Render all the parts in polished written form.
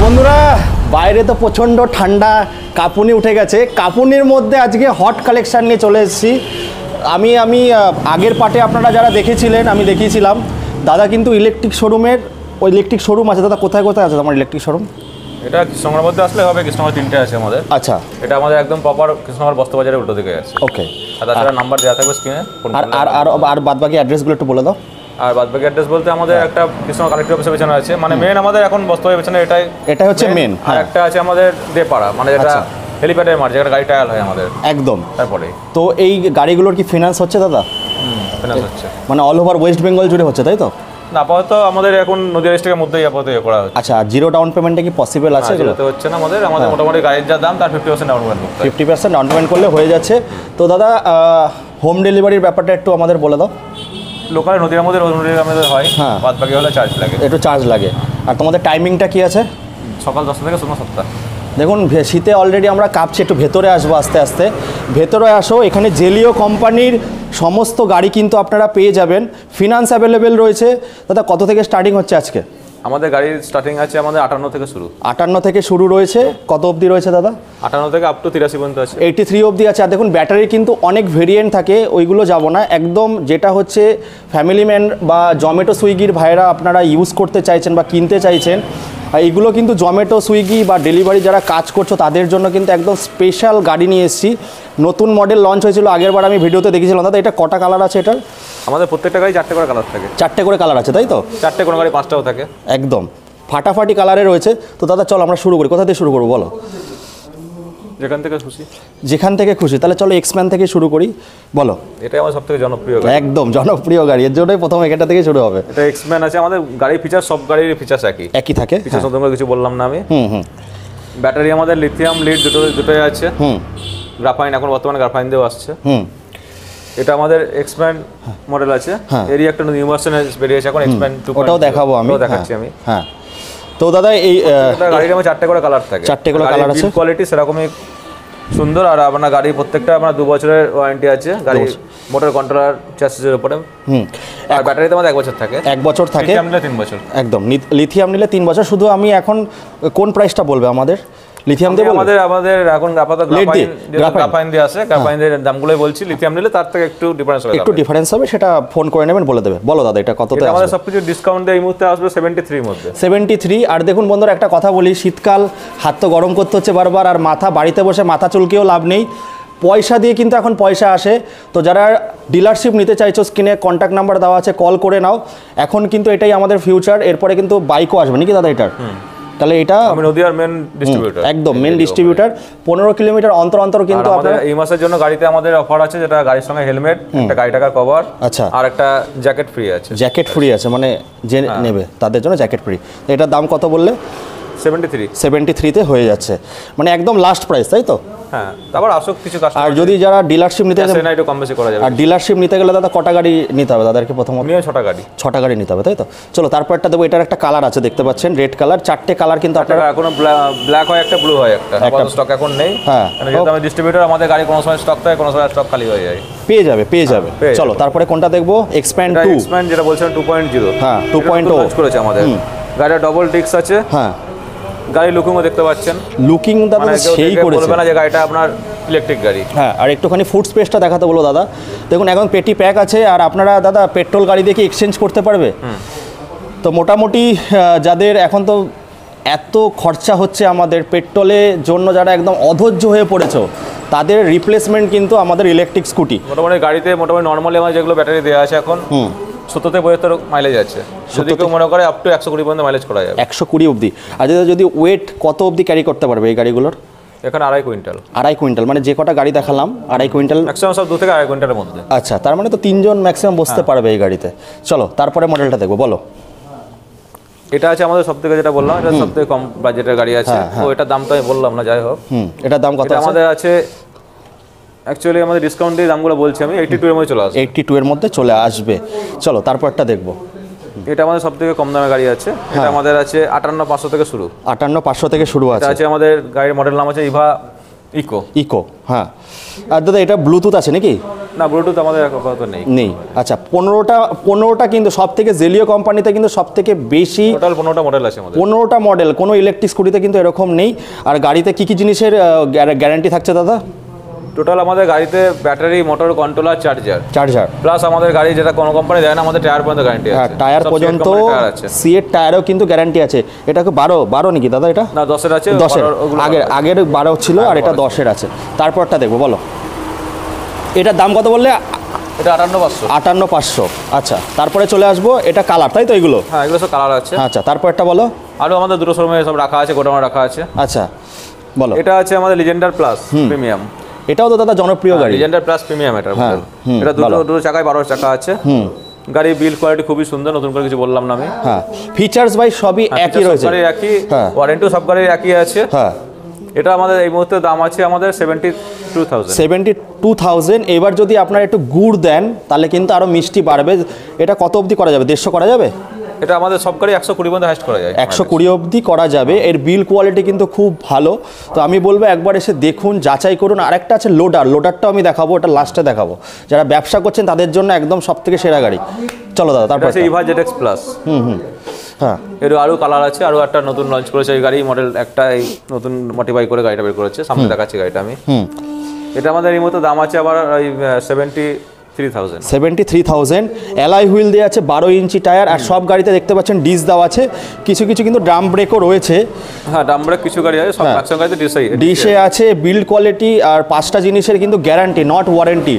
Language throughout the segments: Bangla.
বন্ধুরা বাইরে তো প্রচণ্ড ঠান্ডা, কাঁপুনি উঠে গেছে। কাঁপুনির মধ্যে আজকে হট কালেকশান নিয়ে চলে এসেছি। আমি আগের পার্টে আপনারা যারা দেখেছিলেন, আমি দেখিয়েছিলাম দাদা কিন্তু ইলেকট্রিক শোরুমের, ওই ইলেকট্রিক শোরুম আছে দাদা। কোথায় কোথায় আছে আমার ইলেকট্রিক শোরুম? এটা কৃষ্ণনগরের মধ্যে আসলে হবে, কৃষ্ণনগর 3টে আছে আমাদের। আচ্ছা, এটা আমাদের একদম প্রপার কৃষ্ণনগর বস্ত্রবাজারের উল্টো দিকে আছে। ওকে। আর তাছাড়া নাম্বার দেওয়া থাকবে স্ক্রিনে। আর বাদবাকি অ্যাড্রেসগুলো একটু বলে দাও। আর বাদবাকি অ্যাড্রেস বলতে আমাদের একটা কৃষ্ণনগর কালেক্টর অফিসের পেছনে আছে, মানে মেন আমাদের এখন বস্ত্রবাজারের পেছনে এটাই হচ্ছে মেন। আর একটা আছে আমাদের দেপাড়া, মানে যেটা হেলিপ্যাডের মাঠ, যেটা গাড়ি টায়াল হয় আমাদের একদম তারপরে। তো এই গাড়িগুলোর কি ফিনান্স হচ্ছে দাদা? ফিনান্স হচ্ছে, মানে অল ওভার ওয়েস্ট বেঙ্গল জুড়ে হচ্ছে, তাই তো? না, আপাতত আমাদের এখন নদীয়া ডিস্ট্রিক্টের মধ্যেই আপাতত করা হচ্ছে। আচ্ছা, জিরো ডাউন পেমেন্টে কি পসিবল আছে? এগুলো তো হচ্ছে না আমাদের মোটামুটি গাড়ির যা দাম তার 50% ডাউন পেমেন্ট করতে হয়। 50% ডাউন পেমেন্ট করলে হয়ে যাচ্ছে। তো দাদা হোম ডেলিভারির ব্যাপারটা একটু আমাদের বলে দাও। লোকাল নদীর মধ্যে আমাদের হয়, বাদ বাকি হলে চার্জ লাগে, একটু চার্জ লাগে। আর তোমাদের টাইমিংটা কি আছে? সকাল 10টা থেকে সন্ধ্যা 7টা। দেখুন শীতে অলরেডি আমরা কাঁপছি, একটু ভেতরে আসবো আস্তে আস্তে। ভেতরে আসো, এখানে জেলিও কোম্পানির সমস্ত গাড়ি কিন্তু আপনারা পেয়ে যাবেন। ফিনান্স অ্যাভেলেবেল রয়েছে। দাদা কত থেকে স্টার্টিং হচ্ছে আজকে? আমাদের গাড়ির স্টার্টিং আছে আমাদের 58 থেকে শুরু। 58 থেকে শুরু রয়েছে। কত অবধি রয়েছে দাদা? 58 থেকে আপ টু 83 পর্যন্ত আছে। 83 অবধি আছে। আর দেখুন ব্যাটারির কিন্তু অনেক ভেরিয়েন্ট থাকে, ওইগুলো যাব না। একদম যেটা হচ্ছে ফ্যামিলি ম্যান বা জোম্যাটো সুইগির ভাইরা আপনারা ইউজ করতে চাইছেন বা কিনতে চাইছেন, এইগুলো কিন্তু জোম্যাটো সুইগি বা ডেলিভারি যারা কাজ করছো তাদের জন্য কিন্তু একদম স্পেশাল গাড়ি নিয়ে এসেছি। নতুন মডেল লঞ্চ হয়েছিল আগেরবার, আমি ভিডিওতে দেখেছিলাম। দাদা এটা কটা কালার আছে এটার? আমাদের প্রত্যেকটা গাড়ি 4টে করে কালার থাকে। 4টে করে কালার আছে, তাই তো? 4টে, কোনো গাড়ি 5টাও থাকে। একদম ফাটাফাটি কালারে রয়েছে। তো দাদা চলো আমরা শুরু করি। কোথা থেকে শুরু করবো বলো? যেখান থেকে খুশি। যেখান থেকে খুশি। তাহলে চলো এক্সম্যান থেকে শুরু করি, বলো। এটাই আমার সবথেকে জনপ্রিয় গাড়ি। একদম জনপ্রিয় গাড়ি, এর জন্যই প্রথম এখানটা থেকে শুরু হবে। এটা এক্সম্যান আছে আমাদের। গাড়ির ফিচার, সব গাড়ির ফিচার্স একই থাকে। ফিচার্স তোমাকে কিছু বললাম না আমি। ব্যাটারি আমাদের লিথিয়াম লিড দুটোই আছে। গ্রাফাইন, এখন বর্তমানে গ্রাফাইন দিয়েও আসছে। এটা আমাদের এক্সপ্যান মডেল আছে। এরই একটা নিউ ভার্সন বেরিয়েছে এখন, এক্সপ্যান 2. ওটাও দেখাবো আমি, দেখাচ্ছি আমি। হ্যাঁ। তো দাদা এই গাড়ির আমার 4টে করে কালার থাকে। 4টে করে কালার আছে। কোয়ালিটি সেরকমই সুন্দর। আর আপনার গাড়ি প্রত্যেকটা আপনার 2 বছরের ওয়ারেন্টি আছে। গাড়ি মোটর কন্ট্রোলার চ্যাসিসের উপরে। আর ব্যাটারিতে আমাদের 1 বছর থাকে। 1 বছর থাকে। লিথিয়াম নিলে 3 বছর। একদম লিথিয়াম নিলে 3 বছর। শুধু আমি এখন কোন প্রাইসটা বলবে আমাদের? লিথিয়াম দিয়ে আমাদের এখন আপাতত গ্রাফাইন দিয়ে আছে। গ্রাফাইনের দামগুলোই বলছি। লিথিয়াম নিলে তার থেকে একটু ডিফারেন্স হবে, সেটা ফোন করে নেবেন, বলে দেবে। বলো দাদা এটা কততে আসবে? আমাদের সবকিছু ডিসকাউন্ট দিয়ে এই মুহূর্তে আসবে 73 মধ্যে। 73। আর দেখুন বন্ধুরা একটা কথা বলি, শীতকাল, হাত তো গরম করতে হচ্ছে বারবার, আর বাড়িতে বসে মাথা চুলকেও লাভ নেই। পয়সা দিয়ে কিন্তু এখন পয়সা আসে। তো যারা ডিলারশিপ নিতে চাইছো, স্ক্রিনে কন্ট্যাক্ট নাম্বার দেওয়া আছে, কল করে নাও। এখন কিন্তু এটাই আমাদের ফিউচার। এরপরে কিন্তু বাইকও আসবে নাকি দাদা এটার? তাহলে এটা আমি নদীয়ার মেন ডিস্ট্রিবিউটর। একদম মেন ডিস্ট্রিবিউটর। 15 কিলোমিটার অন্তর অন্তর কিন্তু আপনাদের এই মাসের জন্য গাড়িতে আমাদের অফার আছে, যেটা গাড়ির সঙ্গে হেলমেট, একটা গাড়ি টাকার কভার, আচ্ছা, আর একটা জ্যাকেট ফ্রি আছে। জ্যাকেট ফ্রি আছে, মানে যে নেবে তাদের জন্য জ্যাকেট ফ্রি। এটার দাম কত বললে? 73 হয়ে যাচ্ছে, মানে একদম লাস্ট প্রাইস, তাই তো? হ্যাঁ, তারপর আসুক কিছু কাস্টমার। আর যদি যারা ডিলারশিপ নিতে চায় একটু কম বেশি করা যাবে। আর ডিলারশিপ নিতে গেলে দাদা কটা গাড়ি নিতে হবে তাদেরকে? প্রথমত 6টা গাড়ি নিতে হবে, তাই তো? চলো তারপরটা দেবো। এটার একটা কালার আছে, দেখতে পাচ্ছেন, রেড কালার। 4টে কালার কিন্তু আপনারা, এখনো ব্ল্যাক হয় একটা, ব্লু হয় একটা স্টক এখন নেই। হ্যাঁ, যেহেতু আমি ডিস্ট্রিবিউটর, আমাদের গাড়ি কোনো সময় স্টক থাকে, কোনো সময় স্টক খালি হয়ে যায়। পেয়ে যাবে। চলো তারপরে কোনটা দেখবো? এক্সপ্যান্ড 2। এক্সপ্যান্ড যেটা বলছেন 2.0। হ্যাঁ, 2.0 লঞ্চ করেছে আমাদের। গাড়িটা ডবল ডিস্ক আছে। হ্যাঁ, গাড়ি লুকিংও দেখতে পাচ্ছেন। লুকিং দাদা সেই করেছে, বলবে না যে গাড়িটা আপনার ইলেকট্রিক গাড়ি। হ্যাঁ, আর একটুখানি ফুড স্পেসটা দেখাতে বলো দাদা। দেখুন এখন পেটি প্যাক আছে। আর আপনারা দাদা পেট্রোল গাড়ি দিয়ে কি এক্সচেঞ্জ করতে পারবে? তো মোটামুটি যাদের এখন তো এত খরচা হচ্ছে আমাদের পেট্রোলের জন্য, যারা একদম অধৈর্য হয়ে পড়েছো, তাদের রিপ্লেসমেন্ট কিন্তু আমাদের ইলেকট্রিক স্কুটি। মোটামুটি গাড়িতে নর্মালি আমার যেগুলো ব্যাটারি দেওয়া আছে এখন 70-75 মাইলেজ আছে। যদি কেউ মনে করে আপ টু 120 পর্যন্ত মাইলেজ করা যাবে। 120 অবধি। আর যদি ওয়েট কত অবধি ক্যারি করতে পারবে এই গাড়িগুলোর? এখানে 2.5 কুইন্টাল। 2.5 কুইন্টাল, মানে যে কটা গাড়ি দেখালাম 2.5 কুইন্টাল ম্যাক্সিমাম, সব 2 থেকে 2.5 কুইন্টালের মধ্যে। আচ্ছা, তার মানে তো 3 জন ম্যাক্সিমাম বসতে পারবে এই গাড়িতে। চলো তারপরে মডেলটা দেখবো, বলো। এটা আছে আমাদের সবথেকে, যেটা বললাম, এটা সবথেকে কম বাজেটের গাড়ি আছে। তো এটার দাম তো আমি বললাম না, যাই হোক। এটার দাম কত আমাদের আছে? অ্যাকচুয়ালি আমাদের ডিসকাউন্ট দিয়ে দামগুলো বলছি আমি, 82 এর মধ্যে চলে আসবে। 82 এর মধ্যে চলে আসবে। চলো তারপরটা দেখবো। এটা আমাদের সবথেকে কম দামের গাড়ি আছে। এটা আমাদের আছে 58,500 থেকে শুরু। 58,500 থেকে শুরু আছে। এটা আছে আমাদের গাড়ির মডেল নাম আছে ইভা ইকো। হ্যাঁ। আর দাদা এটা ব্লুটুথ আছে নাকি? না, ব্লুটুথ আমাদের আপাতত নেই। আচ্ছা, 15টা কিন্তু সব থেকে জেলিও কোম্পানিতে কিন্তু সব থেকে বেশি টোটাল 15টা মডেল আছে আমাদের। 15টা মডেল, কোনো ইলেকট্রিক স্কুটিতে কিন্তু এরকম নেই। আর গাড়িতে কি কি জিনিসের গ্যারান্টি থাকছে দাদা? টোটাল আমাদের গাড়িতে battery, motor, controller, charger plus আমাদের গাড়ি যেটা কোনো কোম্পানি দেয় না, আমাদের টায়ার পর্যন্ত গ্যারান্টি আছে। হ্যাঁ, টায়ার পর্যন্ত সিএর টায়ারও কিন্তু গ্যারান্টি আছে। এটা কি 12 নাকি দাদা? এটা না, 10-এর আছে। 10-এর আগের 12 ছিল, আর এটা 10-এর আছে। তারপরটা দেখবো, বলো এটার দাম কত বললে? এটা 58,500। 58,500। আচ্ছা, তারপরে চলে আসবো, এটা কালার, তাই তো? এগুলো হ্যাঁ, এগুলো সব কালার আছে। আচ্ছা, তারপরটা বলো। আরও আমাদের দুটো শোরুমে সব রাখা আছে, গোডাউনে রাখা আছে। আচ্ছা, বলো। এটা আছে আমাদের লিজেন্ডার প্লাস প্রিমিয়াম। এটাও তো দাদা জনপ্রিয় গাড়ি, লিজেন্ডার প্লাস প্রিমিয়াম। এটা দুটো চাকায় 12 চাকা আছে। গাড়ির বিল্ড কোয়ালিটি খুবই সুন্দর, নতুন করে কিছু বললাম না আমি। হ্যাঁ, ফিচার্স বাই সবই একই রয়েছে, একই, ওয়ারেন্টি সব গাড়ির একই আছে। হ্যাঁ, এটা আমাদের এই মুহূর্তে দাম আছে আমাদের 72,000। এবার যদি আপনারা একটু গুড় দেন তাহলে কিন্তু আরো মিষ্টি বাড়বে। এটা কত অবধি করা যাবে? 150 করা যাবে? এটা আমাদের সব গাড়ি 120 পর্যন্ত হাইস্ট করা যায়। 120 অবধি করা যাবে। এর বিল কোয়ালিটি কিন্তু খুব ভালো। তো আমি বলবো একবার এসে দেখুন, যাচাই করুন। আরেকটা আছে লোডারটাও আমি দেখাবো, ওটা লাস্টে দেখাবো। যারা ব্যবসা করছেন তাদের জন্য একদম সব থেকে সেরা গাড়ি। চলো দাদা, তারপর আছে ইভা ZX প্লাস। হ্যাঁ, এর আরও কালার আছে, আরও একটা নতুন লঞ্চ করেছে এই গাড়ি মডেল, একটা এই নতুন মডিফাই করে গাড়িটা বের করেছে। সামনে দেখাচ্ছি গাড়িটা আমি। এটা আমাদের এই মতো দাম আছে আবার 73,000। অ্যালয় হুইল দেওয়া আছে, 12 ইঞ্চি টায়ার, আর সব গাড়িতে দেখতে পাচ্ছেন ডিস দেওয়া আছে। কিছু কিছু কিন্তু ড্রাম ব্রেকও রয়েছে। হ্যাঁ, ড্রাম ব্রেক কিছু গাড়ি আছে, সব ম্যাক্সিমাম গাড়িতে ডিসে আছে। বিল্ড কোয়ালিটি আর 5টা জিনিসের কিন্তু গ্যারান্টি, নট ওয়ারেন্টি।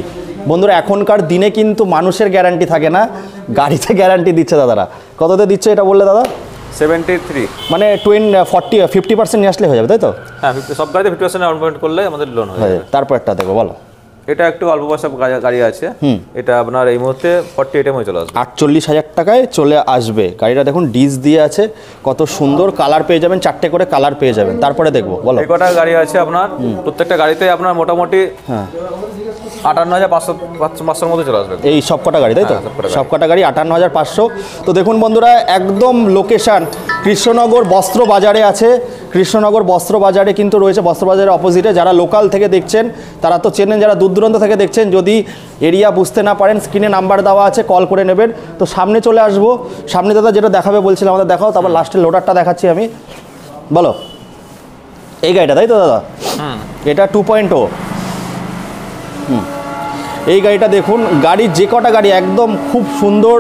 বন্ধুরা, এখনকার দিনে কিন্তু মানুষের গ্যারান্টি থাকে না, গাড়িতে গ্যারান্টি দিচ্ছে দাদারা। কততে দিচ্ছে এটা বললে দাদা? 73। মানে 50% নিয়ে আসলে হয়ে যাবে, তাই তো? হ্যাঁ, সব গাড়িতে 50% ডাউন পেমেন্ট করলে আমাদের লোন হয়ে যাবে। তারপর একটা দেখো, বলো। এটা একটু অল্প পয়সা গাড়ি আছে। এটা আপনার এই মুহূর্তে 48 এ চলে আসবে। 48,000 টাকায় চলে আসবে। গাড়িটা দেখুন, ডিস দিয়ে আছে, কত সুন্দর কালার পেয়ে যাবেন, 4টে করে কালার পেয়ে যাবেন। তারপরে দেখবো, বলো। এই কটা গাড়ি আছে আপনার, প্রত্যেকটা গাড়িতে আপনার মোটামুটি 58,500 মতো চলে আসবে। এই সব কটা গাড়ি, তাই তো? সব কটা গাড়ি 58,500। তো দেখুন বন্ধুরা, একদম লোকেশান কৃষ্ণনগর বস্ত্র বাজারে আছে। কৃষ্ণনগর বস্ত্র বাজারে কিন্তু রয়েছে, বস্ত্র বাজারের অপোজিটে। যারা লোকাল থেকে দেখছেন তারা তো চেনেন, যারা দূর দূরান্ত থেকে দেখছেন যদি এরিয়া বুঝতে না পারেন, স্ক্রিনে নাম্বার দেওয়া আছে, কল করে নেবেন। তো সামনে চলে আসবো, সামনে দাদা যেটা দেখাবে বলছিলাম আমাদের দেখাও। তারপর লাস্টে লোডারটা দেখাচ্ছি আমি, বলো। এই গাড়িটা, তাই তো দাদা? এটা 2.0। এই গাড়িটা দেখুন, গাড়ির যে কটা গাড়ি একদম খুব সুন্দর,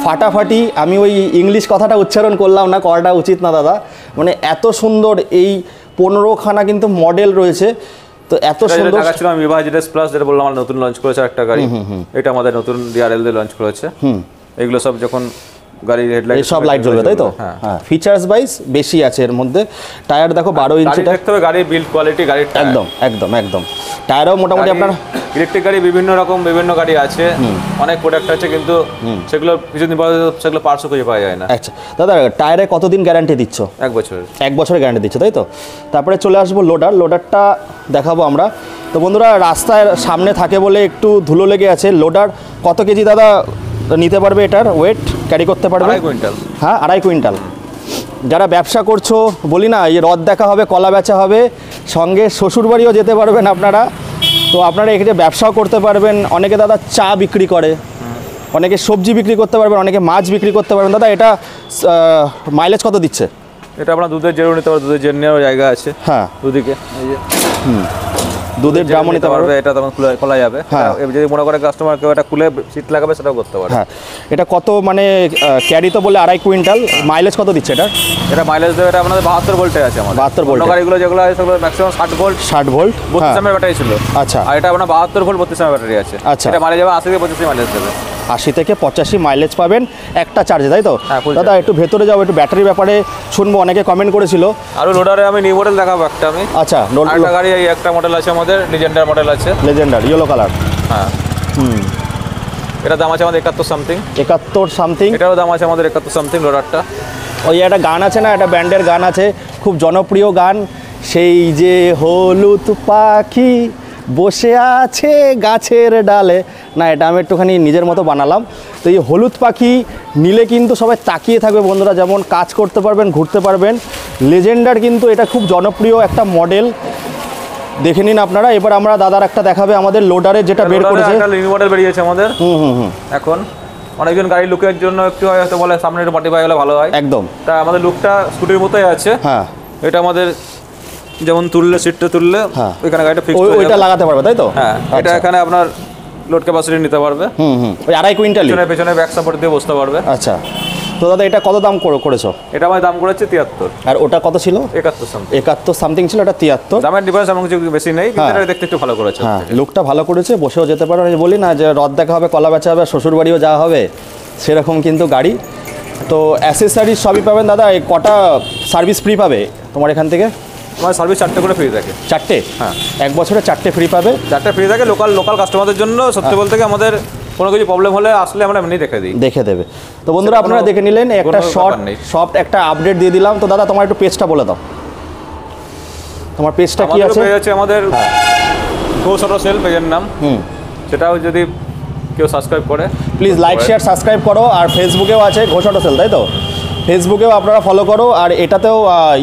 ফাটাফাটি। আমি ওই ইংলিশ কথাটা উচ্চারণ করলাম না, করাটা উচিত না দাদা। মানে এত সুন্দর, এই 15খানা কিন্তু মডেল রয়েছে। তো এত সুন্দর দেখাচ্ছিল আমি ইভা ZX প্লাস, যেটা বললাম আমার নতুন লঞ্চ করেছে একটা গাড়ি। এটা আমাদের নতুন DRL দিয়ে লঞ্চ করেছে। এগুলো সব যখন গাড়ির হেডলাইট সব লাইট জ্বলবে, তাই তো? হ্যাঁ, ফিচার্স ওয়াইজ বেশি আছে এর মধ্যে। টায়ার দেখো 12 ইঞ্চি। দেখতে হবে গাড়ির বিল্ড কোয়ালিটি, গাড়ির একদম টায়ারও মোটামুটি আপনার ইলেকট্রিক গাড়ি বিভিন্ন গাড়ি আছে, অনেক প্রোডাক্ট আছে, কিন্তু সেগুলো কিছুদিন পরে সেগুলো পার্টসও খুঁজে পাওয়া যায় না। আচ্ছা দাদা, টায়ারে কতদিন গ্যারান্টি দিচ্ছ? 1 বছরের। 1 বছরের গ্যারান্টি দিচ্ছ, তাই তো? তারপরে চলে আসবো লোডারটা দেখাবো আমরা। তো বন্ধুরা, রাস্তায় সামনে থাকে বলে একটু ধুলো লেগে আছে। লোডার কত কেজি দাদা নিতে পারবে? এটার ওয়েট ক্যারি করতে পারবে? 2.5 কুইন্টাল। হ্যাঁ, 2.5 কুইন্টাল। যারা ব্যবসা করছো, বলি না, এই রদ দেখা হবে, কলা বেচা হবে, সঙ্গে শ্বশুরবাড়িও যেতে পারবেন আপনারা। তো আপনারা এখানে ব্যবসাও করতে পারবেন। অনেকে দাদা চা বিক্রি করে, অনেকে সবজি বিক্রি করতে পারবেন, অনেকে মাছ বিক্রি করতে পারবেন। দাদা, এটা মাইলেজ কত দিচ্ছে? এটা আপনার দুধের জেরও নিতে পারবে, দুধের জের নেওয়ার জায়গা আছে। হ্যাঁ, দুদিকে এই যে দুধের ড্রামও নিতে পারবে। এটা তখন খোলা যাবে। হ্যাঁ, যদি মনে করে কাস্টমার কেউ এটা খুলে সিট লাগাবে, সেটাও করতে পারে। হ্যাঁ, এটা কত মানে ক্যারি তো বলে 2.5 কুইন্টাল। মাইলেজ কত দিচ্ছে এটা? এটা মাইলেজ দেবে, এটা আপনাদের 72 ভোল্টে আছে আমাদের। 72 ভোল্ট। গাড়িগুলো যেগুলো আছে সেগুলো ম্যাক্সিমাম 60 ভোল্ট। 32 এমএর ব্যাটারি ছিল। আচ্ছা, আর এটা আপনার 72 ভোল্ট 32 এমএর ব্যাটারি আছে। আচ্ছা, এটা মাইলেজ যাবে 80 থেকে 85 মাইলেজ দেবে। 80 থেকে 85 মাইলেজ পাবেন একটা চার্জে, তাই তো? দাদা, একটু ভেতরে যাও, একটু ব্যাটারির ব্যাপারে শুনবো, অনেকে কমেন্ট করেছিল। আর লোডারে আমি নিউ মডেল দেখাবো একটা আমি। আচ্ছা, একটা গাড়ি, এই একটা মডেল আছে আমাদের, লিজেন্ডার মডেল আছে। Legendre yellow colour. হ্যাঁ, এটা দাম আছে আমাদের 71 সামথিং। 71 সামথিং। এটারও দাম আছে আমাদের 71 সামথিং লোডারটা। ওই একটা গান আছে না, একটা ব্যান্ডের গান আছে, খুব জনপ্রিয় গান, সেই যে হলুদ পাখি বসে আছে গাছের ডালে। না, এটা আমি একটুখানি নিজের মতো বানালাম। তো এই হলুদ পাখি নিলে কিন্তু সবাই তাকিয়ে থাকবে বন্ধুরা, যেমন কাজ করতে পারবেন, ঘুরতে পারবেন। লেজেন্ডার কিন্তু এটা খুব জনপ্রিয় একটা মডেল। দেখে নিন আপনারা। এবার আমরা দাদার একটা দেখাবে আমাদের লোডারের যেটা বের করেছে, একটা লিং মডেল বেরিয়েছে আমাদের। এখন অনেকজন গাড়ির লুকের জন্য একটু হয়তো বলে সামনে একটু মডিফাই হলে ভালো হয়, একদম। তা আমাদের লুকটা স্কুটির মতোই আছে। হ্যাঁ, এটা আমাদের যেমন তুললে সিটটা তুললে ওইখানে গাড়িটা ফিক্স ওইটা লাগাতে পারবে, তাই তো? হ্যাঁ, এটা এখানে আপনার লোড ক্যাপাসিটি নিতে পারবে। ওই 2.5 কুইন্টাল পেছনে ব্যাক সাপোর্ট দিয়ে বসতে পারবে। আচ্ছা, তো দাদা এটা কত দাম করেছো? এটা আমার দাম করেছে 73। আর ওটা কত ছিল? 71 সামথিং ছিল, এটা 73। দামের ডিফারেন্স এমন কিছু বেশি নেই, কিন্তু এটা দেখতে একটু ভালো করেছে। হ্যাঁ, লুকটা ভালো করেছে, বসেও যেতে পারো। বলি না যে রদ দেখা হবে, কলা বেচা হবে, শ্বশুর বাড়িও যাওয়া হবে, সেরকম কিন্তু গাড়ি। তো অ্যাসেসরিজ সবই পাবেন দাদা। এই কটা সার্ভিস ফ্রি পাবে তোমার এখান থেকে? আমার সার্ভিস 4টে করে ফ্রি থাকে। 4টে? হ্যাঁ, 1 বছরে 4টে ফ্রি পাবে। 4টে ফ্রি থাকে লোকাল কাস্টমারদের জন্য। সত্যি বলতে কি আমাদের কোনো কিছু প্রবলেম হলে আসলে আমরা এমনি দেখে দেবে। তো বন্ধুরা আপনারা দেখে নিলেন, একটা শর্ট একটা আপডেট দিয়ে দিলাম। তো দাদা তোমার একটু পেজটা বলে দাও, তোমার পেজটা কি আছে? পেজ আছে আমাদের ঘোষ অটো সেল পেজের নাম। সেটাও যদি কেউ সাবস্ক্রাইব করে প্লিজ লাইক শেয়ার সাবস্ক্রাইব করো। আর ফেসবুকেও আছে ঘোষ অটো সেল, তাই তো? ফেসবুকেও আপনারা ফলো করো, আর এটাতেও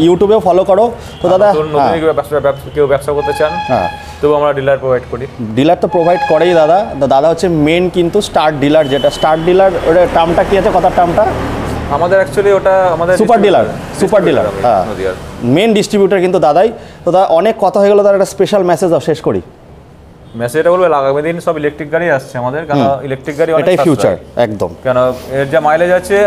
ইউটিউবেও ফলো করো। তো দাদা কেউ ব্যবসা করতে চান, হ্যাঁ, তবু আমরা ডিলার প্রোভাইড করি। ডিলার তো প্রোভাইড করেই দাদা। দাদা হচ্ছে মেন কিন্তু স্টার্ট ডিলার, যেটা স্টার্ট ডিলার ওটা টার্মটা কি আছে, কথার টার্মটা? আমাদের অ্যাকচুয়ালি ওটা আমাদের সুপার ডিলার হ্যাঁ, মেন ডিস্ট্রিবিউটার কিন্তু দাদাই। তো দাদা অনেক কথা হয়ে গেল, তার একটা স্পেশাল মেসেজ দাও শেষ করি। মেসেজটা বলবো, আগামী দিন সব ইলেকট্রিক গাড়ি আসছে আমাদের, কারণ ইলেকট্রিক গাড়ি এটাই ফিউচার একদম। কেন এর যা মাইলেজ আছে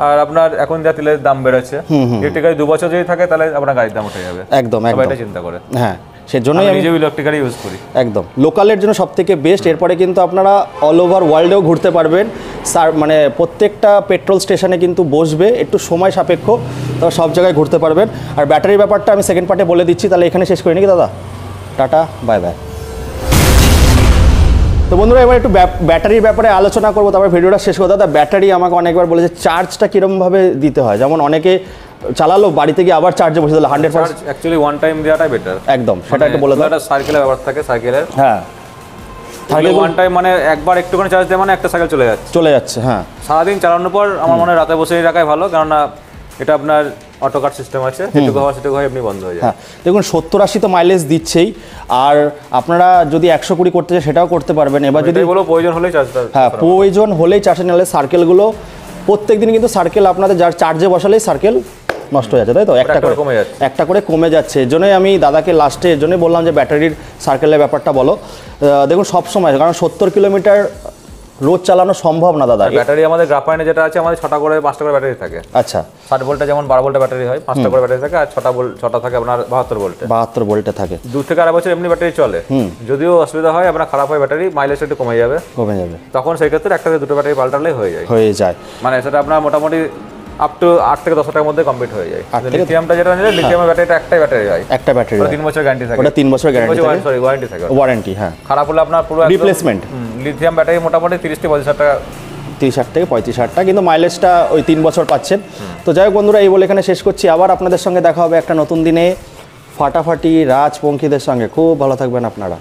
আর আপনার এখন যা তেলের দাম বেড়েছে, ইলেকট্রিক গাড়ি 2 বছর যদি থাকে তাহলে আপনার গাড়ির দাম উঠে যাবে। একদম এটা চিন্তা করে। হ্যাঁ, সেজন্যই আমি নিজেও ইলেকট্রিক গাড়ি ইউজ করি। একদম লোকালের জন্য সবথেকে বেস্ট। এরপরে কিন্তু আপনারা অল ওভার ওয়ার্ল্ডেও ঘুরতে পারবেন। মানে প্রত্যেকটা পেট্রোল স্টেশনে কিন্তু বসবে, একটু সময় সাপেক্ষ, তো সব জায়গায় ঘুরতে পারবেন। আর ব্যাটারির ব্যাপারটা আমি সেকেন্ড পার্টে বলে দিচ্ছি, তাহলে এখানে শেষ করি নাকি দাদা? Tata, bye bye. তো বন্ধুরা এবার একটু ব্যাটারির ব্যাপারে আলোচনা করবো, তারপর ভিডিওটা শেষ করবো। দাদা ব্যাটারি আমাকে অনেকবার বলেছে চার্জটা কীরকমভাবে দিতে হয়, যেমন অনেকে চালালো বাড়িতে গিয়ে আবার চার্জে বসে দিল 100%। অ্যাকচুয়ালি ওয়ান টাইম দেওয়াটাই বেটার একদম, সেটা একটু বলে দাও। একটা সাইকেলের ব্যাপার থাকে, সাইকেলের হ্যাঁ ওয়ান টাইম মানে একবার একটুখানি চার্জ দিয়ে মানে একটা সাইকেল চলে যাচ্ছে। হ্যাঁ, সারাদিন চালানোর পর আমার মনে হয় রাতে বসে রাখাই ভালো, কেননা এটা আপনার অটো কাট সিস্টেম আছে, যেটুকু হওয়া সেটুকু হয় এমনি বন্ধ হয়ে যায়। হ্যাঁ, দেখুন 70-80 তো মাইলেজ দিচ্ছেই, আর আপনারা যদি 120 করতে চান সেটাও করতে পারবেন। এবার যদি বলো প্রয়োজন হলেই চার্জটা, হ্যাঁ প্রয়োজন হলেই চার্জে নিলে সার্কেলগুলো প্রত্যেকদিন কিন্তু সার্কেল আপনাদের যার চার্জে বসালেই সার্কেল নষ্ট হয়ে যাচ্ছে, তাই তো? একটা করে কমে যাচ্ছে। এর জন্যই আমি দাদাকে লাস্টে এর জন্যই বললাম যে ব্যাটারির সার্কেলের ব্যাপারটা বলো। দেখুন সব সময়, কারণ 70 কিলোমিটার রোজ চালানো সম্ভব না দাদা। ব্যাটারি আমাদের গ্রাফাইনে যেটা আছে, আমাদের 6টা করে 5টা করে ব্যাটারি থাকে। আচ্ছা, 60 ভোল্টে যেমন 12 ভোল্টের ব্যাটারি হয়, 5টা করে ব্যাটারি থাকে, আর 6টা থাকে আপনার 72 ভোল্টে থাকে। 2 থেকে 2.5 বছর এমনি ব্যাটারি চলে। যদিও অসুবিধা হয়, আপনার খারাপ হয় ব্যাটারি, মাইলেজ একটু কমে যাবে, তখন সেই ক্ষেত্রে একটা থেকে 2টো ব্যাটারি পাল্টালেই হয়ে যায়। মানে সেটা আপনার মোটামুটি আপ টু 8 থেকে 10 টাকার মধ্যে কমপ্লিট হয়ে যায়। লিথিয়ামটা যেটা নিলে, লিথিয়ামের ব্যাটারিটা একটাই ব্যাটারি হয়, একটা ব্যাটারি 3 বছর গ্যারান্টি থাকে। ওটা 3 বছর গ্যারান্টি থাকে, সরি ওয়ারেন্টি থাকে, ওয়ারেন্টি। হ্যাঁ, খারাপ হলে আপনার পুরো রিপ্লেসমেন্ট। লিথিয়াম ব্যাটারি মোটামুটি 30 থেকে 35 টাকা, 30,000 থেকে 35,000 টাকা, কিন্তু মাইলেজটা ওই 3 বছর পাচ্ছেন। তো যাই হোক বন্ধুরা, এই বলে এখানে শেষ করছি। আবার আপনাদের সঙ্গে দেখা হবে একটা নতুন দিনে ফাটাফাটি রাজপঙ্খীদের সঙ্গে। খুব ভালো থাকবেন আপনারা।